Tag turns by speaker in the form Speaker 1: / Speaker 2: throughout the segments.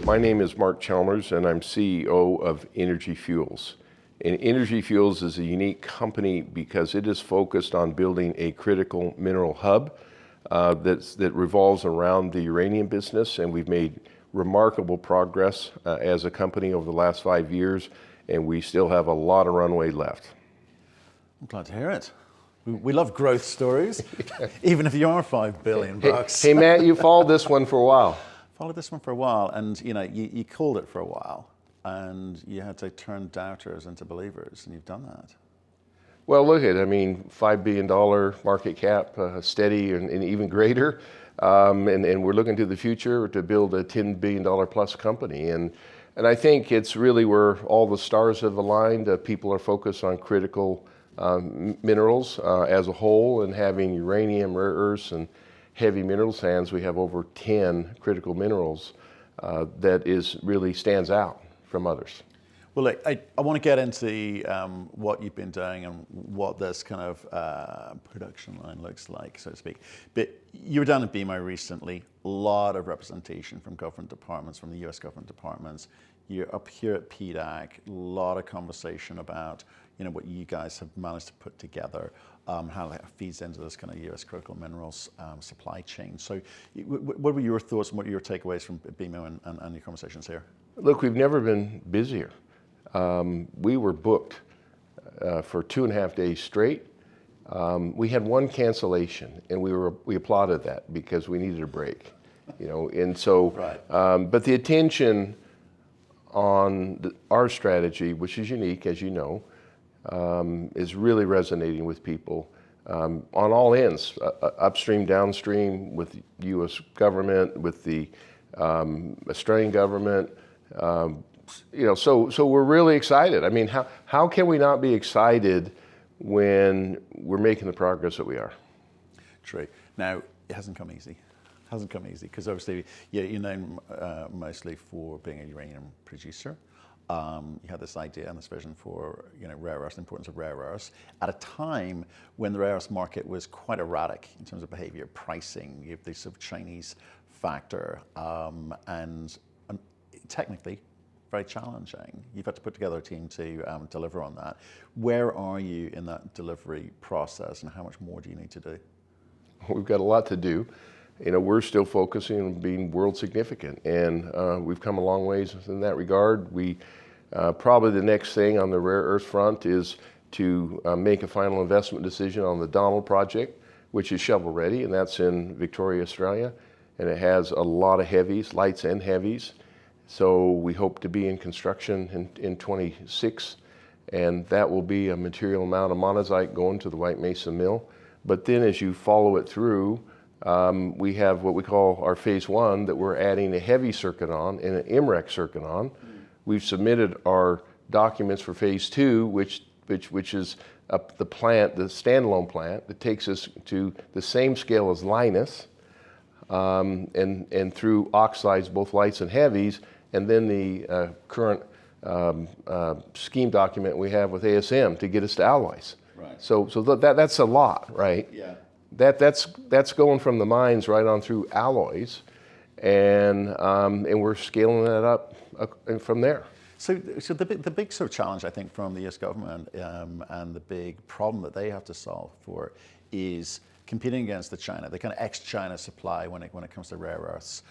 Speaker 1: My name is Mark Chalmers, and I'm CEO of Energy Fuels. And Energy Fuels is a unique company because it is focused on building a critical mineral hub that revolves around the uranium business, and we've made remarkable progress as a company over the last 5 years, and we still have a lot of runway left.
Speaker 2: I'm glad to hear it. We love growth stories, even if you are $5 billion bucks.
Speaker 1: Hey Matt, you followed this one for a while.
Speaker 2: Followed this one for a while, and you called it for a while, and you had to turn doubters into believers, and you've done that.
Speaker 1: Well, look at, $5 billion market cap, steady and even greater, and we're looking to the future to build a $10 billion plus company, and I think it's really where all the stars have aligned. People are focused on critical minerals as a whole, and having uranium, rare earths, and heavy mineral sands. We have over 10 critical minerals that really stands out from others.
Speaker 2: Well, look, I want to get into what you've been doing and what this kind of production line looks like, so to speak. But you were down in BMO recently, a lot of representation from government departments, from the US government departments. You're up here at PDAC, a lot of conversation about what you guys have managed to put together, how that feeds into this kind of US critical minerals supply chain. So what were your thoughts and what were your takeaways from BMO and your conversations here?
Speaker 1: Look, we've never been busier. We were booked for 2.5 days straight. We had one cancellation, and we applauded that because we needed a break, and so.
Speaker 2: Right.
Speaker 1: But the attention on our strategy, which is unique, as you know, is really resonating with people on all ends, upstream, downstream, with the U.S. government, with the Australian government. So we're really excited. How can we not be excited when we're making the progress that we are?
Speaker 2: True. Now, it hasn't come easy. Because obviously you're known mostly for being a uranium producer. You had this idea and this vision for rare earths, the importance of rare earths, at a time when the rare earths market was quite erratic in terms of behavior, pricing. You have this sort of Chinese factor, and technically very challenging. You've had to put together a team to deliver on that. Where are you in that delivery process, and how much more do you need to do?
Speaker 1: We've got a lot to do. We're still focusing on being world significant, and we've come a long ways in that regard. We probably the next thing on the rare earth front is to make a final investment decision on the Donald project, which is shovel ready, and that's in Victoria, Australia, and it has a lot of heavies, lights and heavies. So we hope to be in construction in 26, and that will be a material amount of monazite going to the White Mesa Mill. But then as you follow it through, we have what we call our phase 1 that we're adding a heavy circuit on and an MREC circuit on. We've submitted our documents for phase 2, which is the plant, the standalone plant that takes us to the same scale as Linus, and through oxides, both lights and heavies, and then the current scheme document we have with ASM to get us to alloys.
Speaker 2: Right.
Speaker 1: So that's a lot, right?
Speaker 2: Yeah.
Speaker 1: That's going from the mines right on through alloys, and we're scaling that up from there.
Speaker 2: So the big sort of challenge, I think, from the US government and the big problem that they have to solve for is competing against the kind of ex-China supply when it comes to rare earths.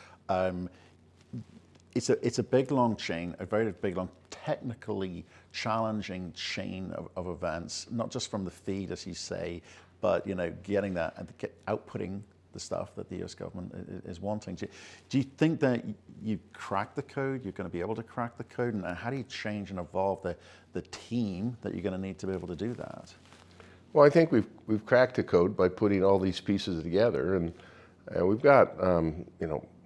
Speaker 2: It's a big, long chain, a very big, long, technically challenging chain of events, not just from the feed, as you say, but getting that and outputting the stuff that the US government is wanting. Do you think that you cracked the code? You're going to be able to crack the code, and how do you change and evolve the team that you're going to need to be able to do that?
Speaker 1: Well, I think we've cracked the code by putting all these pieces together, and we've got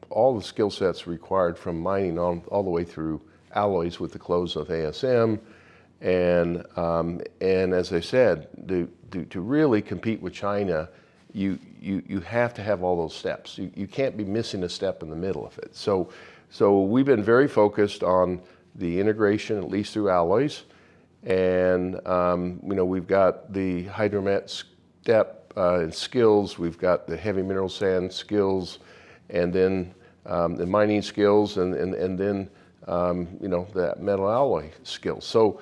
Speaker 1: all the skill sets required from mining all the way through alloys with the close of ASM, and as I said, to really compete with China, you have to have all those steps. You can't be missing a step in the middle of it. So we've been very focused on the integration, at least through alloys, and we've got the hydromet step and skills. We've got the heavy mineral sand skills, and then the mining skills, and then you know, that metal alloy skills. So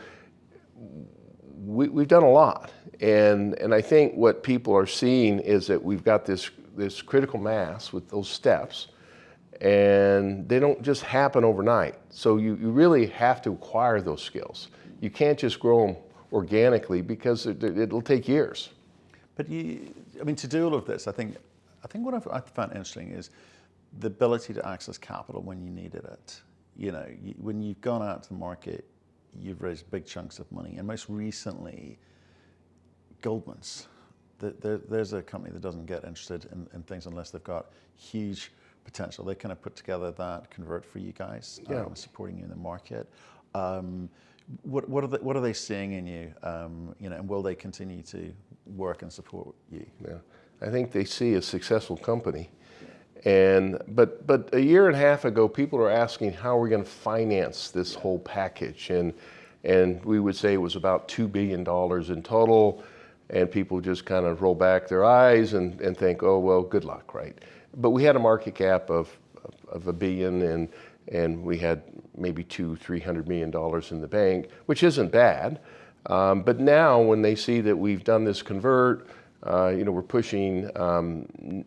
Speaker 1: we've done a lot, and I think what people are seeing is that we've got this critical mass with those steps, and they don't just happen overnight. So you really have to acquire those skills. You can't just grow them organically because it'll take years.
Speaker 2: But I mean, to do all of this, I think what I found interesting is the ability to access capital when you needed it. You know, when you've gone out to the market, you've raised big chunks of money, and most recently, Goldman's. There's a company that doesn't get interested in things unless they've got huge potential. They kind of put together that convert for you guys, supporting you in the market. What are they seeing in you? You know, and will they continue to work and support you?
Speaker 1: Yeah, I think they see a successful company. But a year and a half ago, people were asking how we're going to finance this whole package, and we would say it was about $2 billion in total, and people just kind of roll back their eyes and think, oh well, good luck, right? But we had a market cap of $1 billion, and we had maybe $200-300 million in the bank, which isn't bad. But now when they see that we've done this convert, you know, we're pushing,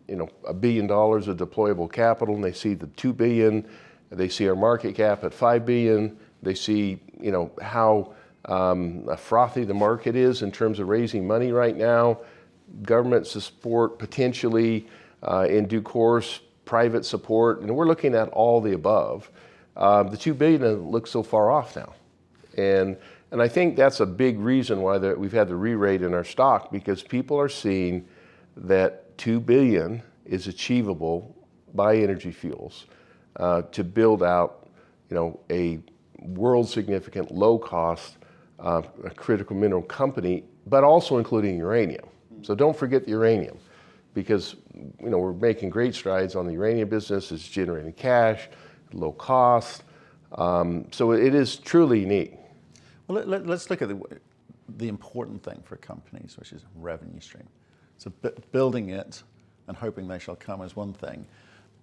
Speaker 1: you know, $1 billion of deployable capital, and they see the $2 billion, they see our market cap at $5 billion, they see, you know, how frothy the market is in terms of raising money right now, government support potentially, in due course, private support, and we're looking at all the above. The $2 billion looks so far off now, and I think that's a big reason why we've had the re-rate in our stock, because people are seeing that $2 billion is achievable by Energy Fuels to build out, you know, a world significant, low cost, critical mineral company, but also including uranium. So don't forget the uranium, because, you know, we're making great strides on the uranium business. It's generating cash, low cost. So it is truly unique.
Speaker 2: Well, let's look at the important thing for companies, which is revenue stream. So building it and hoping they shall come is one thing.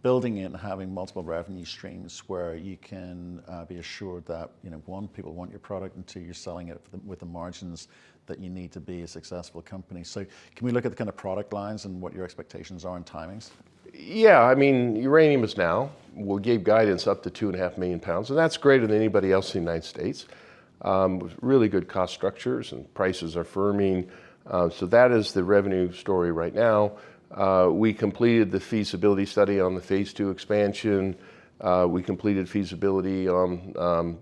Speaker 2: Building it and having multiple revenue streams where you can be assured that, you know, one, people want your product, and two, you're selling it with the margins that you need to be a successful company. So can we look at the kind of product lines and what your expectations are and timings?
Speaker 1: Yeah, I mean, uranium is now, we gave guidance up to 2.5 million pounds, and that's greater than anybody else in the United States. With really good cost structures, and prices are firming. So that is the revenue story right now. We completed the feasibility study on the phase 2 expansion. We completed feasibility on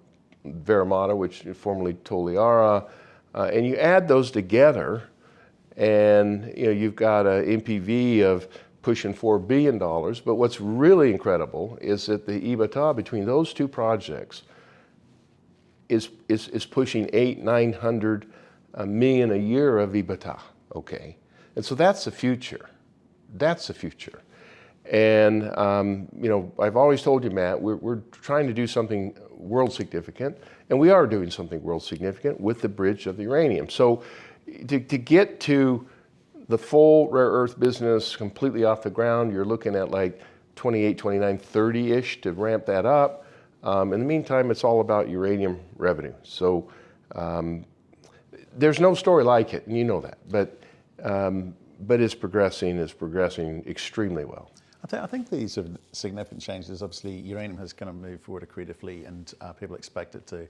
Speaker 1: Veramata, which is formerly Toliara. And you add those together, and you know, you've got an NPV of pushing $4 billion. But what's really incredible is that the EBITDA between those two projects is pushing $800-900 million a year of EBITDA, okay? And so that's the future. That's the future. And, you know, I've always told you, Matt, we're trying to do something world significant, and we are doing something world significant with the bridge of the uranium. So to get to the full rare earth business completely off the ground, you're looking at like 28, 29, 30-ish to ramp that up. In the meantime, it's all about uranium revenue. So there's no story like it, and you know that. But it's progressing extremely well.
Speaker 2: I think these are significant changes. Obviously, uranium has kind of moved forward accretively, and people expect it to,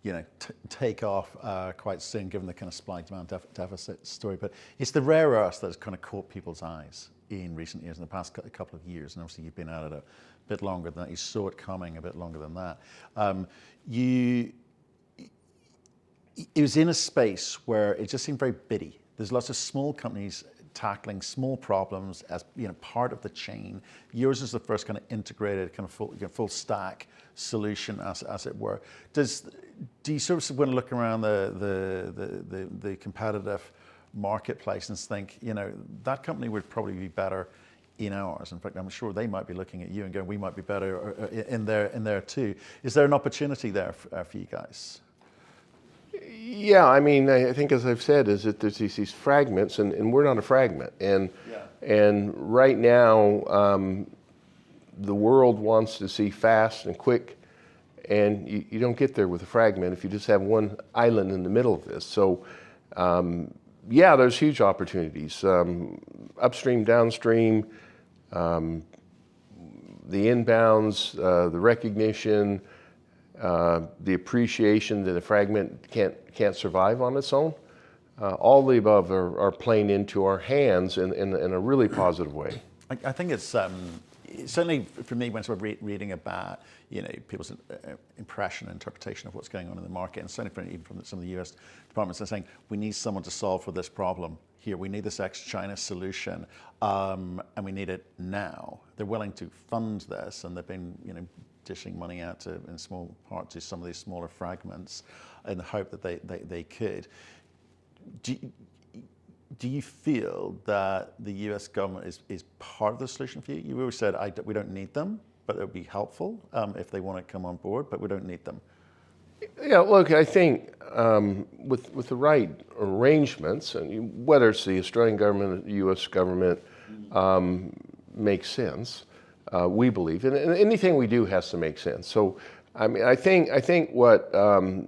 Speaker 2: you know, take off quite soon, given the kind of supply-demand deficit story. But it's the rare earths that's kind of caught people's eyes in recent years, in the past couple of years, and obviously you've been at it a bit longer than that. You saw it coming a bit longer than that. It was in a space where it just seemed very biddy. There's lots of small companies tackling small problems as, you know, part of the chain. Yours is the first kind of integrated, kind of full stack solution, as it were. Do you sort of, when look around the competitive marketplace and think, you know, that company would probably be better in ours? In fact, I'm sure they might be looking at you and going, we might be better in there too. Is there an opportunity there for you guys?
Speaker 1: Yeah, I mean, I think, as I've said, is that there's these fragments, and we're not a fragment. And right now, the world wants to see fast and quick, and you don't get there with a fragment if you just have one island in the middle of this. So yeah, there's huge opportunities. Upstream, downstream, the inbounds, the recognition, the appreciation that a fragment can't survive on its own. All the above are playing into our hands in a really positive way.
Speaker 2: I think it's certainly for me when sort of reading about people's impression and interpretation of what's going on in the market, and certainly even from some of the U.S. departments, they're saying we need someone to solve for this problem here. We need this ex-China solution, and we need it now. They're willing to fund this, and they've been dishing money out in small part to some of these smaller fragments in the hope that they could. Do you feel that the U.S. government is part of the solution for you? You always said we don't need them, but it would be helpful if they want to come on board, but we don't need them.
Speaker 1: Yeah, look, I think with the right arrangements, and whether it's the Australian government or the U.S. government, makes sense. We believe, and anything we do has to make sense. So, I mean, I think what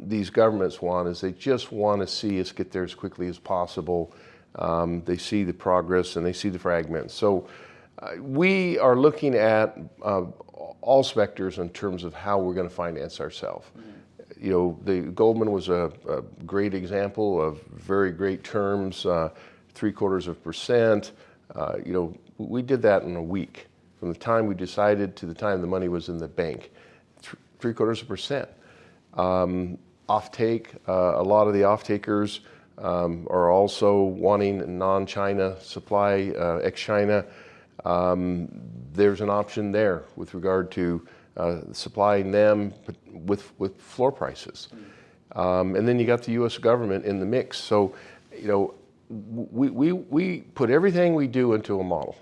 Speaker 1: these governments want is they just want to see us get there as quickly as possible. They see the progress and they see the fragments. So we are looking at all specters in terms of how we're going to finance ourselves. The Goldman was a great example of very great terms, 0.75%. We did that in a week. From the time we decided to the time the money was in the bank, 0.75%. Offtake, a lot of the offtakers are also wanting non-China supply, ex-China. There's an option there with regard to supplying them with floor prices. And then you got the U.S. government in the mix. So, we put everything we do into a model.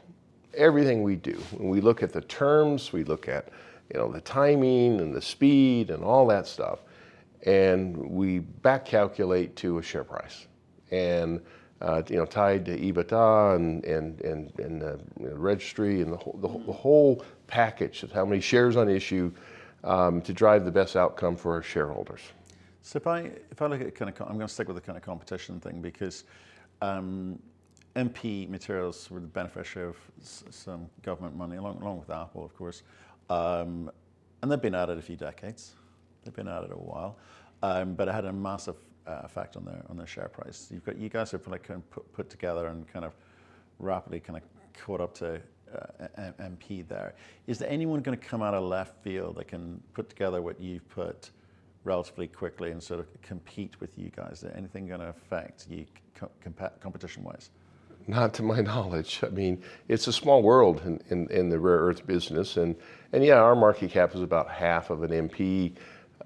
Speaker 1: Everything we do. When we look at the terms, we look at the timing and the speed and all that stuff, and we back calculate to a share price, and tied to EBITDA and registry and the whole package of how many shares on issue to drive the best outcome for our shareholders.
Speaker 2: So if I look at I'm going to stick with the kind of competition thing because MP Materials were the beneficiary of some government money, along with Apple, of course. And they've been at it a few decades. They've been at it a while, but it had a massive effect on their share price. You guys have kind of put together and kind of rapidly kind of caught up to MP there. Is there anyone going to come out of left field that can put together what you've put relatively quickly and sort of compete with you guys? Is there anything going to affect you competition-wise?
Speaker 1: Not to my knowledge. I mean, it's a small world in the rare earth business, and yeah, our market cap is about half of an MP.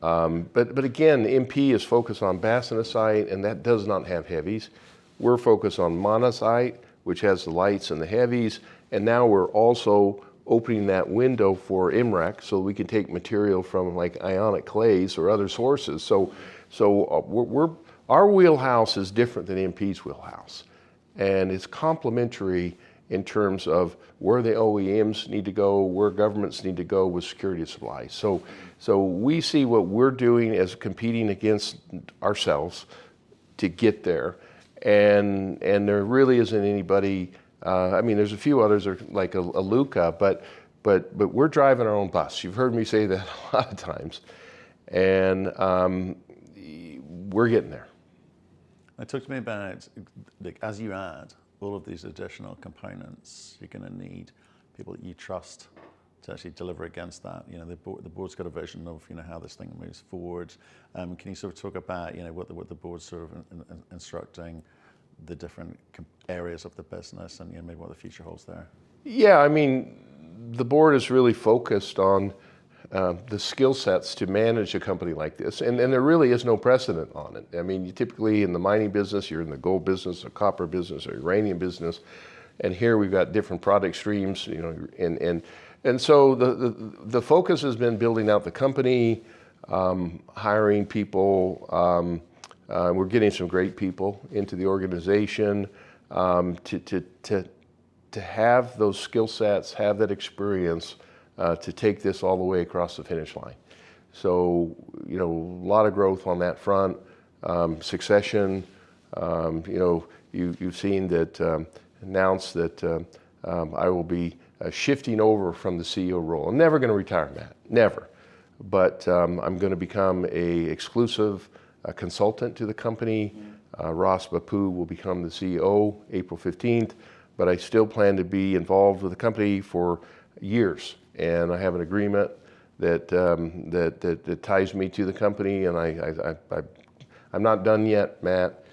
Speaker 1: But again, MP is focused on bastnäsite, and that does not have heavies. We're focused on monazite, which has the lights and the heavies, and now we're also opening that window for MREC, so we can take material from like ionic clays or other sources. So our wheelhouse is different than MP's wheelhouse. And it's complementary in terms of where the OEMs need to go, where governments need to go with security of supply. So we see what we're doing as competing against ourselves to get there. And there really isn't anybody, I mean, there's a few others like a Luca, but we're driving our own bus. You've heard me say that a lot of times. And we're getting there.
Speaker 2: Now, talk to me about, like, as you add all of these additional components, you're going to need people that you trust to actually deliver against that. The board's got a vision of how this thing moves forward. Can you sort of talk about what the board's sort of instructing the different areas of the business and maybe what the future holds there? Yeah,
Speaker 1: I mean, the board is really focused on the skill sets to manage a company like this, and there really is no precedent on it. I mean, you typically in the mining business, you're in the gold business, or copper business, or uranium business, and here we've got different product streams, and so the focus has been building out the company, hiring people. We're getting some great people into the organization to have those skill sets, have that experience to take this all the way across the finish line. So, you know, a lot of growth on that front. Succession, you know, you've seen that announced that I will be shifting over from the CEO role. I'm never going to retire, Matt, never. But I'm going to become a exclusive consultant to the company. Ross Bapu will become the CEO April 15th, but I still plan to be involved with the company for years. And I have an agreement that that ties me to the company, and I'm not done yet, Matt.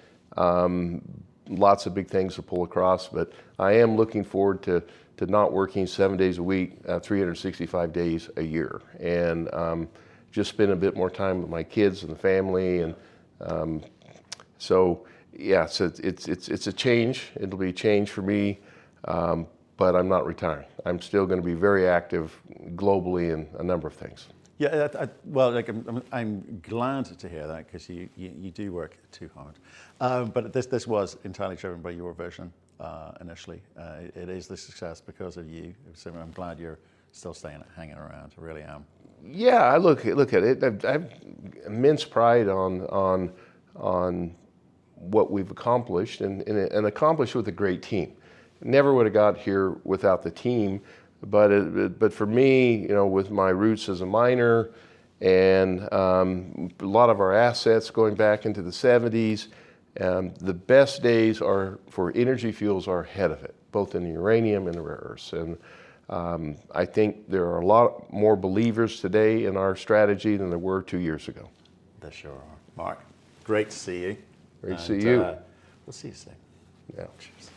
Speaker 1: Lots of big things to pull across, but I am looking forward to not working 7 days a week, 365 days a year, and just spend a bit more time with my kids and the family, and so yeah, so it's a change. It'll be a change for me, but I'm not retiring. I'm still going to be very active globally in a number of things.
Speaker 2: Yeah, well, like I'm glad to hear that, because you do work too hard. But this was entirely driven by your vision initially. It is the success because of you. So I'm glad you're still hanging around. I really am.
Speaker 1: Yeah, I look at it. I've immense pride on what we've accomplished, and accomplished with a great team. Never would have got here without the team. But for me, you know, with my roots as a miner, and a lot of our assets going back into the 70s, the best days for Energy Fuels are ahead of it, both in the uranium and the rare earths. And I think there are a lot more believers today in our strategy than there were 2 years ago.
Speaker 2: There sure are. Mark, great to see you.
Speaker 1: Great to see you.
Speaker 2: We'll see you soon.
Speaker 1: Yeah.
Speaker 2: Cheers.